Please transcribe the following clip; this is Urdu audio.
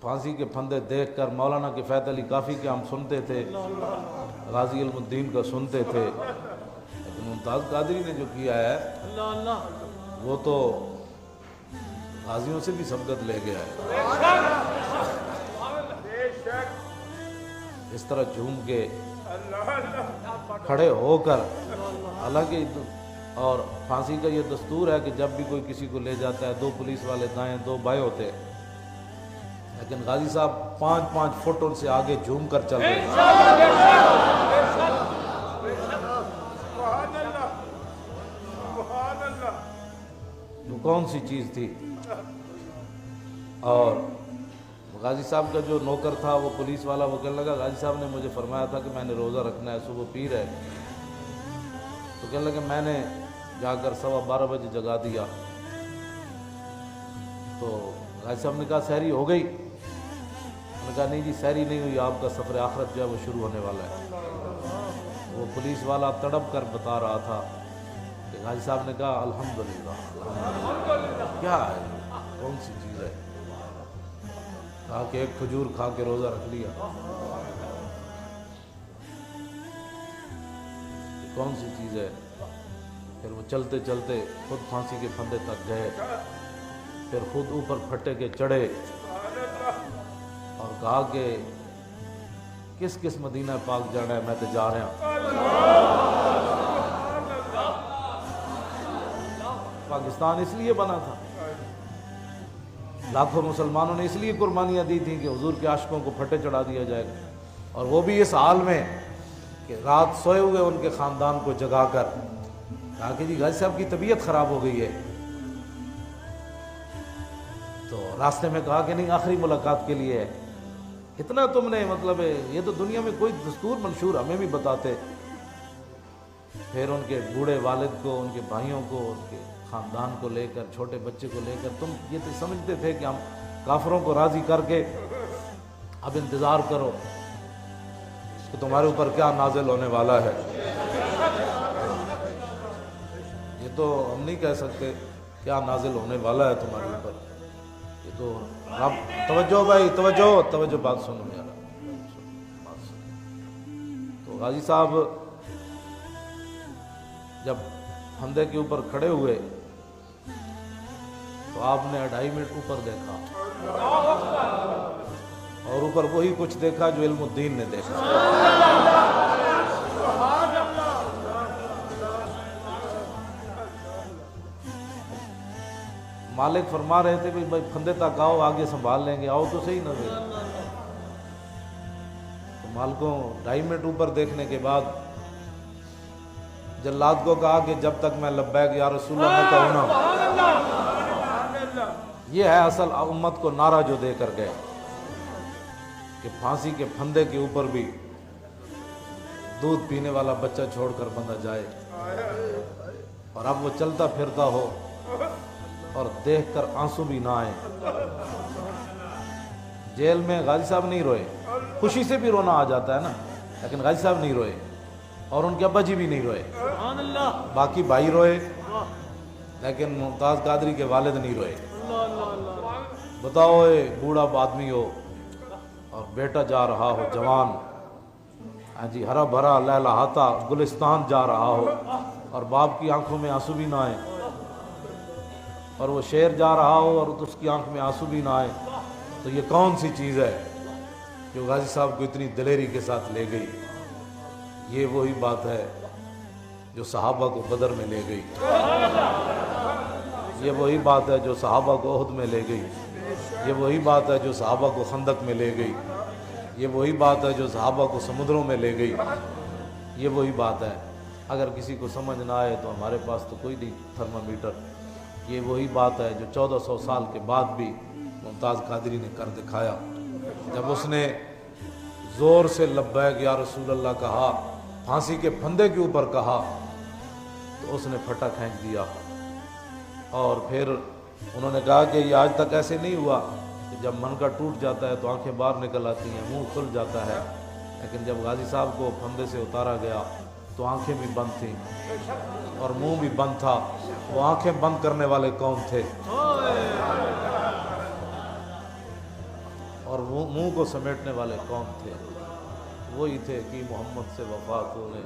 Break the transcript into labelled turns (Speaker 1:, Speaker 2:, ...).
Speaker 1: پھانسی کے پھندے دیکھ کر مولانا کفایت علی کافی کے ہم سنتے تھے، غازی علم الدین کا سنتے تھے، لیکن ممتاز قادری نے جو کیا ہے وہ تو غازیوں سے بھی سبقت لے گیا ہے۔ اس طرح جھوم کے کھڑے ہو کر، حالانکہ اور پھانسی کا یہ دستور ہے کہ جب بھی کوئی کسی کو لے جاتا ہے 2 پولیس والے دائیں 2 بائیں ہوتے ہیں، لیکن غازی صاحب 5-5 فٹ ان سے آگے جھوم کر چل رہے ہیں۔ وہ کون سی چیز تھی؟ اور غازی صاحب کا جو نوکر تھا وہ پولیس والا، وہ کہنے لگا غازی صاحب نے مجھے فرمایا تھا کہ میں نے روزہ رکھنا ہے، صبح پیر ہے، تو کہنے لگا میں نے جا کر 12:15 بجے جگا دیا۔ تو غازی صاحب نے کہا سحری ہو گئی؟ انہوں نے کہا نہیں جی سحری نہیں ہوئی، آپ کا سفر آخرت جو ہے وہ شروع ہونے والا ہے۔ وہ پولیس والا تڑپ کر بتا رہا تھا کہ غازی صاحب نے کہا الحمدللہ الحمدللہ۔ کیا ہے کون سی چیز ہے؟ کہا کہ 1 کھجور کھا کے روزہ رکھ لیا۔ کون سی چیز ہے؟ پھر وہ چلتے چلتے خود پھانسی کے پھندے تک گئے، پھر خود اوپر پھٹے کے چڑھے اور کہا کہ کس کس مدینہ پاک جانا ہے، میں تو جا رہا ہوں۔ پاکستان اس لیے بنا تھا، لاکھوں مسلمانوں نے اس لیے قربانیاں دی تھیں کہ حضور کے عاشقوں کو پھٹے چڑھا دیا جائے گا، اور وہ بھی اس حال میں کہ رات سوئے ہوئے ان کے خاندان کو جگا کر کہا کہ جی غازی صاحب کی طبیعت خراب ہو گئی ہے۔ تو راستے میں کہا کہ نہیں آخری ملاقات کے لیے ہے۔ اتنا تم نے مطلب ہے، یہ تو دنیا میں کوئی دستور منشور ہمیں بھی بتاتے۔ پھر ان کے بوڑھے والد کو، ان کے بھائیوں کو، ان کے خاندان کو لے کر، چھوٹے بچے کو لے کر، تم یہ تو سمجھتے تھے کہ ہم کافروں کو راضی کر کے اب انتظار کرو کہ تمہارے اوپر کیا نازل ہونے والا ہے۔ یہ تو ہم نہیں کہہ سکتے کیا نازل ہونے والا ہے تمہارے اوپر، یہ تو رب۔ توجہ بھائی، توجہ بات سنو یار۔ تو غازی صاحب جب پھندے کے اوپر کھڑے ہوئے تو آپ نے 2.5 منٹ اوپر دیکھا، اور اوپر وہی کچھ دیکھا جو علم الدین نے دیکھا۔ مالک فرما رہے تھے بھائی پھندے تک آؤ، آگے سنبھال لیں گے، آؤ تو صحیح نہ دے۔ تو مالکوں 2.5 منٹ اوپر دیکھنے کے بعد جلاد کو کہا کہ جب تک میں لبیک یا رسول اللہ نہ کہوں نا۔ یہ ہے اصل امت کو نعرہ جو دے کر گئے کہ پھانسی کے پھندے کے اوپر بھی دودھ پینے والا بچہ چھوڑ کر بندہ جائے، اور اب وہ چلتا پھرتا ہو اور دیکھ کر آنسو بھی نہ آئے۔ جیل میں غازی صاحب نہیں روئے، خوشی سے بھی رونا آ جاتا ہے نا، لیکن غازی صاحب نہیں روئے، اور ان کے ابا جی بھی نہیں روئے، باقی بھائی روئے، لیکن ممتاز قادری کے والد نہیں روئے۔ بتاؤ اے بوڑھا آدمی ہو اور بیٹا جا رہا ہو جوان، ہاں جی ہرا بھرا لہلہاتا گلستان جا رہا ہو، اور باپ کی آنکھوں میں آنسو بھی نہ آئے، اور وہ شیر جا رہا ہو اور اس کی آنکھ میں آنسو بھی نہ آئے، تو یہ کون سی چیز ہے جو غازی صاحب کو اتنی دلیری کے ساتھ لے گئی؟ یہ وہی بات ہے جو صحابہ کو بدر میں لے گئی، یہ وہی بات ہے جو صحابہ کو احد میں لے گئی، یہ وہی بات ہے جو صحابہ کو خندق میں لے گئی، یہ وہی بات ہے جو صحابہ کو سمندروں میں لے گئی، یہ وہی بات ہے۔ اگر کسی کو سمجھ نہ آئے تو ہمارے پاس تو کوئی نہیں تھرمامیٹر، یہ وہی بات ہے جو 1400 سال کے بعد بھی ممتاز قادری نے کر دکھایا۔ جب اس نے زور سے لبیک یا رسول اللہ کہا، پھانسی کے پھندے کے اوپر کہا، تو اس نے پھٹا کھینچ دیا، اور پھر انہوں نے کہا کہ یہ آج تک ایسے نہیں ہوا کہ جب من کا ٹوٹ جاتا ہے تو آنکھیں باہر نکل آتی ہیں، منہ کھل جاتا ہے، لیکن جب غازی صاحب کو پھندے سے اتارا گیا تو آنکھیں بھی بند تھیں اور منہ بھی بند تھا۔ وہ آنکھیں بند کرنے والے کون تھے؟ اور وہ منہ کو سمیٹنے والے کون تھے؟ وہی تھے کہ محمد سے وفا کو نے